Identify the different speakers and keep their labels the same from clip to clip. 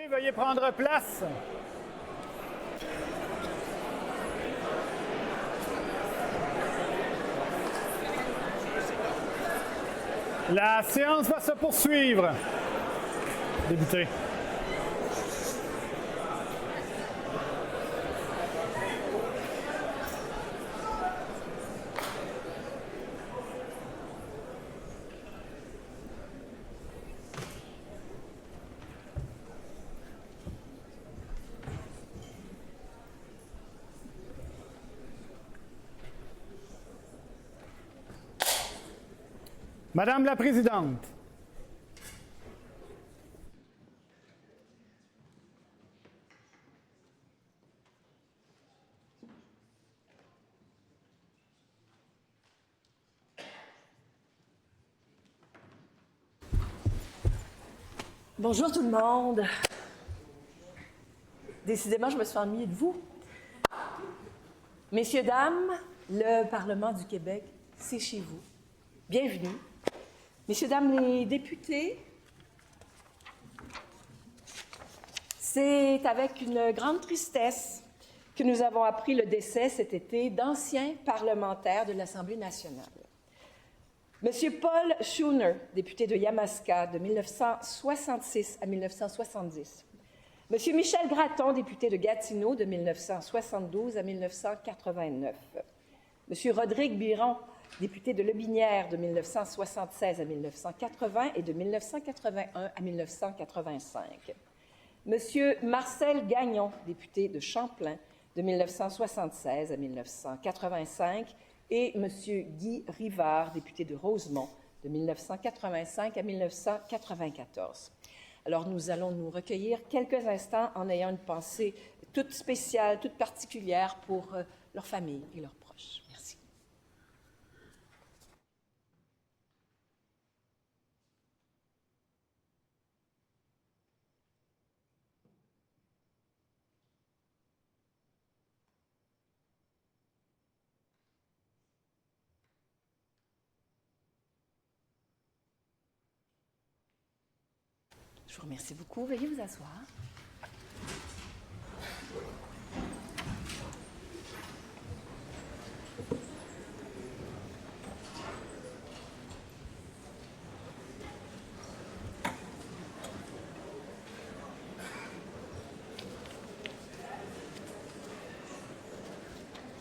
Speaker 1: Veuillez prendre place. La séance va se poursuivre. Débuter. Madame la Présidente,
Speaker 2: bonjour tout le monde. Décidément, je me suis ennuyée de vous. Messieurs, dames, le Parlement du Québec, c'est chez vous. Bienvenue. Messieurs, dames les députés, c'est avec une grande tristesse que nous avons appris le décès cet été d'anciens parlementaires de l'Assemblée nationale. Monsieur Paul Schooner, député de Yamaska de 1966 à 1970. Monsieur Michel Gratton, député de Gatineau de 1972 à 1989. Monsieur Rodrigue Biron, député de Lobinière de 1976 à 1980 et de 1981 à 1985. Monsieur Marcel Gagnon, député de Champlain de 1976 à 1985 et Monsieur Guy Rivard, député de Rosemont de 1985 à 1994. Alors, nous allons nous recueillir quelques instants en ayant une pensée toute spéciale, toute particulière pour leur famille et leurs proches. Merci. Je vous remercie beaucoup. Veuillez vous asseoir.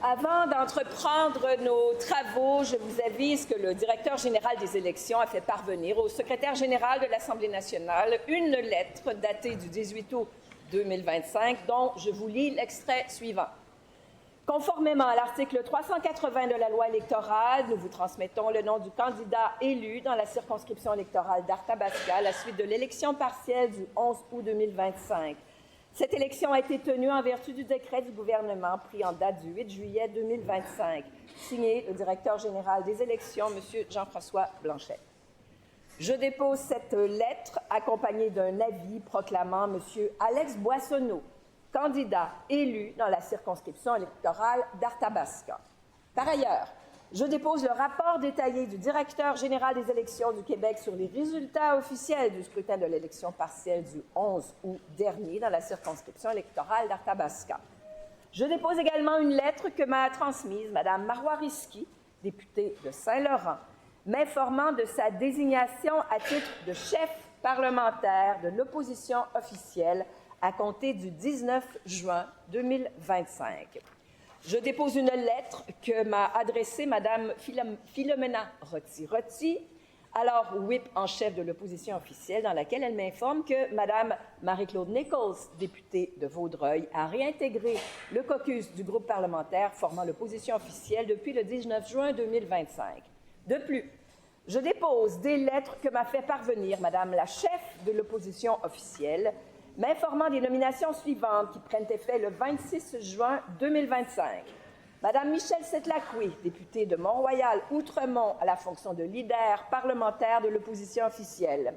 Speaker 2: Avant d'entreprendre nos travaux, je vous avise que le directeur général des élections a fait parvenir au secrétaire général de l'Assemblée nationale une lettre datée du 18 août 2025 dont je vous lis l'extrait suivant. Conformément à l'article 380 de la loi électorale, nous vous transmettons le nom du candidat élu dans la circonscription électorale d'Arthabasca à la suite de l'élection partielle du 11 août 2025. Cette élection a été tenue en vertu du décret du gouvernement pris en date du 8 juillet 2025, signé le directeur général des élections, M. Jean-François Blanchet. Je dépose cette lettre accompagnée d'un avis proclamant M. Alex Boissonneau, candidat élu dans la circonscription électorale d'Arthabasca. Par ailleurs, je dépose le rapport détaillé du directeur général des élections du Québec sur les résultats officiels du scrutin de l'élection partielle du 11 août dernier dans la circonscription électorale d'Arthabasca. Je dépose également une lettre que m'a transmise Mme Marois Risky, députée de Saint-Laurent, m'informant de sa désignation à titre de chef parlementaire de l'opposition officielle à compter du 19 juin 2025. Je dépose une lettre que m'a adressée Mme Philomena Rotti, alors whip en chef de l'opposition officielle, dans laquelle elle m'informe que Mme Marie-Claude Nichols, députée de Vaudreuil, a réintégré le caucus du groupe parlementaire formant l'opposition officielle depuis le 19 juin 2025. De plus, je dépose des lettres que m'a fait parvenir Mme la chef de l'opposition officielle, m'informant des nominations suivantes qui prennent effet le 26 juin 2025. Madame Michèle Setlacoué, députée de Mont-Royal-Outremont à la fonction de leader parlementaire de l'opposition officielle.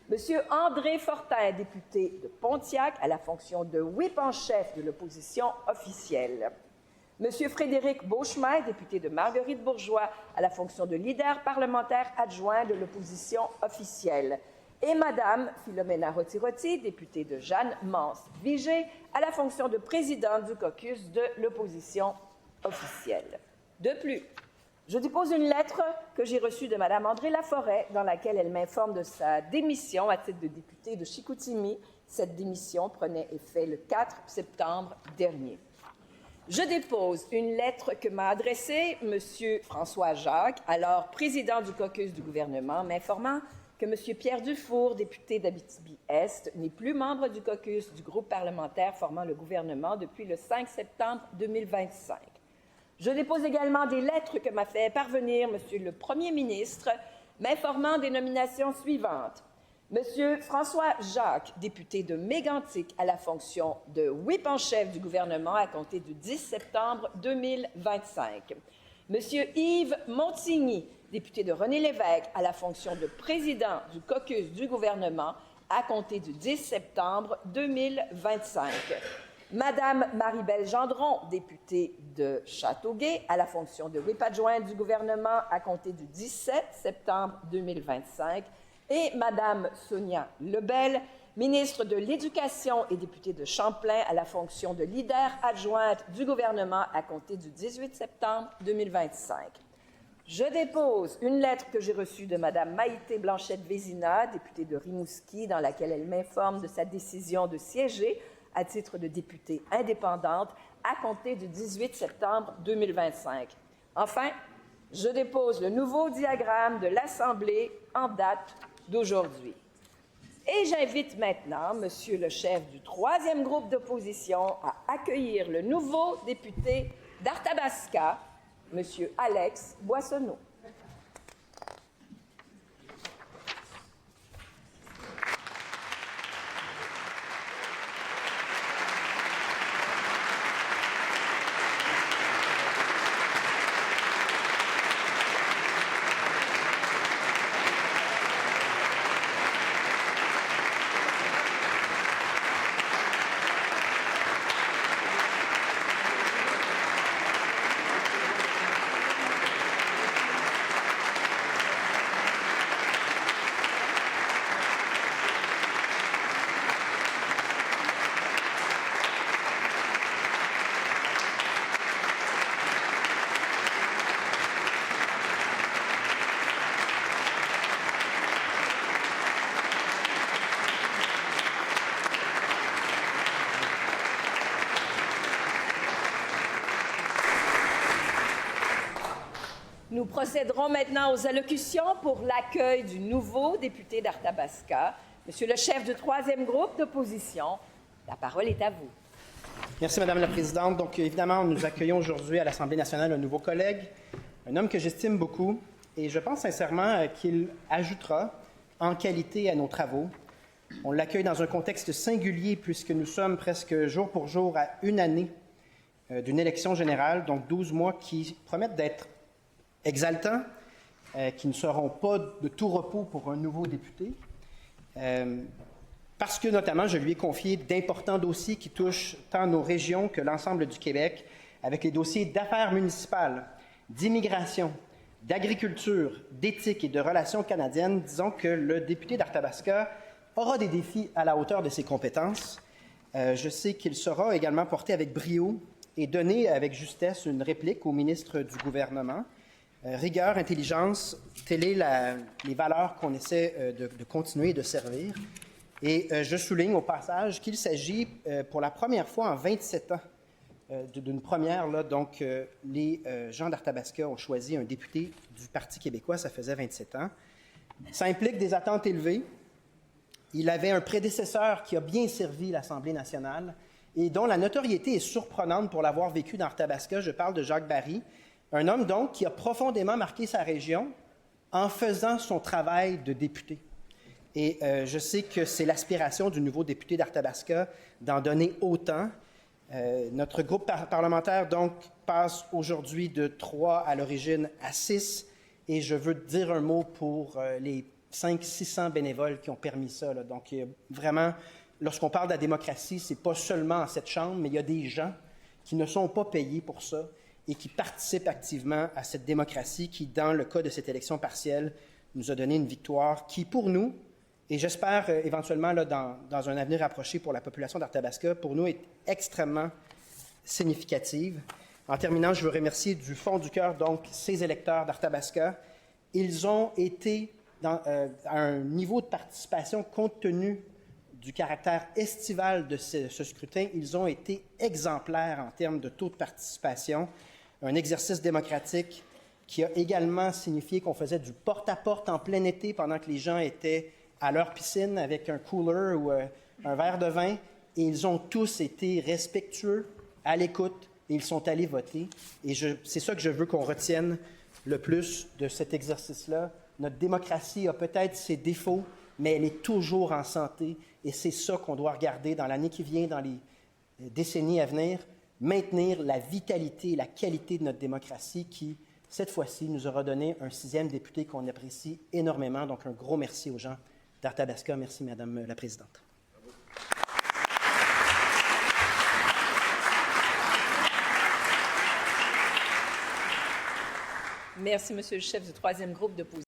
Speaker 2: Monsieur André Fortin, député de Pontiac à la fonction de whip en chef de l'opposition officielle. Monsieur Frédéric Beauchemin, député de Marguerite-Bourgeois à la fonction de leader parlementaire adjoint de l'opposition officielle. et Mme Philomena Roti-Roti, députée de Jeanne-Mance-Vigée, à la fonction de présidente du caucus de l'opposition officielle. De plus, je dépose une lettre que j'ai reçue de Mme André Laforêt, dans laquelle elle m'informe de sa démission à titre de députée de Chicoutimi. Cette démission prenait effet le 4 septembre dernier. Je dépose une lettre que m'a adressée M. François Jacques, alors président du caucus du gouvernement, m'informant que M. Pierre Dufour, député d'Abitibi-Est, n'est plus membre du caucus du groupe parlementaire formant le gouvernement depuis le 5 septembre 2025. Je dépose également des lettres que m'a fait parvenir M. le Premier ministre, m'informant des nominations suivantes. M. François Jacques, député de Mégantic, à la fonction de whip en chef du gouvernement à compter du 10 septembre 2025. M. Yves Montigny, député de René-Lévesque, à la fonction de président du caucus du gouvernement à compter du 10 septembre 2025. Madame Marie-Belle Gendron, députée de Châteauguay, à la fonction de whip adjointe du gouvernement à compter du 17 septembre 2025. Et Madame Sonia Lebel, ministre de l'Éducation et députée de Champlain, à la fonction de leader adjointe du gouvernement à compter du 18 septembre 2025. Je dépose une lettre que j'ai reçue de Mme Maïté Blanchette-Vézina, députée de Rimouski, dans laquelle elle m'informe de sa décision de siéger à titre de députée indépendante à compter du 18 septembre 2025. Enfin, je dépose le nouveau diagramme de l'Assemblée en date d'aujourd'hui. Et j'invite maintenant Monsieur le chef du troisième groupe d'opposition à accueillir le nouveau député d'Arthabasca, Monsieur Alex Boissonneau. Nous procéderons maintenant aux allocutions pour l'accueil du nouveau député d'Arthabasca. Monsieur le chef du troisième groupe d'opposition, la parole est à vous.
Speaker 3: Merci, Madame la Présidente. Donc, évidemment, nous accueillons aujourd'hui à l'Assemblée nationale un nouveau collègue, un homme que j'estime beaucoup, et je pense sincèrement qu'il ajoutera en qualité à nos travaux. On l'accueille dans un contexte singulier puisque nous sommes presque jour pour jour à une année d'une élection générale, donc 12 mois qui promettent d'être exaltants, qui ne seront pas de tout repos pour un nouveau député, parce que notamment je lui ai confié d'importants dossiers qui touchent tant nos régions que l'ensemble du Québec, avec les dossiers d'affaires municipales, d'immigration, d'agriculture, d'éthique et de relations canadiennes. Disons que le député d'Arthabasca aura des défis à la hauteur de ses compétences. Je sais qu'il saura également porter avec brio et donner avec justesse une réplique au ministre du gouvernement. Rigueur, intelligence, telles sont les valeurs qu'on essaie de continuer et de servir. Et je souligne au passage qu'il s'agit pour la première fois en 27 ans d'une première. Là, donc, les gens d'Arthabasca ont choisi un député du Parti québécois, ça faisait 27 ans. Ça implique des attentes élevées. Il avait un prédécesseur qui a bien servi l'Assemblée nationale et dont la notoriété est surprenante pour l'avoir vécu dans Arthabasca. Je parle de Jacques Barry. Un homme, donc, qui a profondément marqué sa région en faisant son travail de député. Et je sais que c'est l'aspiration du nouveau député d'Arthabasca d'en donner autant. Notre groupe parlementaire, donc, passe aujourd'hui de 3 à l'origine à 6. Et je veux dire un mot pour les 500-600 bénévoles qui ont permis ça. Là. Donc, vraiment, lorsqu'on parle de la démocratie, ce n'est pas seulement en cette Chambre, mais il y a des gens qui ne sont pas payés pour ça et qui participent activement à cette démocratie qui, dans le cas de cette élection partielle, nous a donné une victoire qui, pour nous, et j'espère éventuellement là, dans un avenir approché pour la population d'Arthabasca, pour nous est extrêmement significative. En terminant, je veux remercier du fond du cœur donc ces électeurs d'Arthabasca. Ils ont été à un niveau de participation compte tenu du caractère estival de ce scrutin. Ils ont été exemplaires en termes de taux de participation. Un exercice démocratique qui a également signifié qu'on faisait du porte-à-porte en plein été pendant que les gens étaient à leur piscine avec un cooler ou un verre de vin. Et ils ont tous été respectueux, à l'écoute, et ils sont allés voter. Et c'est ça que je veux qu'on retienne le plus de cet exercice-là. Notre démocratie a peut-être ses défauts, mais elle est toujours en santé. Et c'est ça qu'on doit regarder dans l'année qui vient, dans les décennies à venir, maintenir la vitalité et la qualité de notre démocratie qui, cette fois-ci, nous aura donné un 6e député qu'on apprécie énormément. Donc, un gros merci aux gens d'Arthabasca. Merci, Madame la Présidente.
Speaker 2: Merci, Monsieur le chef du 3e groupe d'opposition.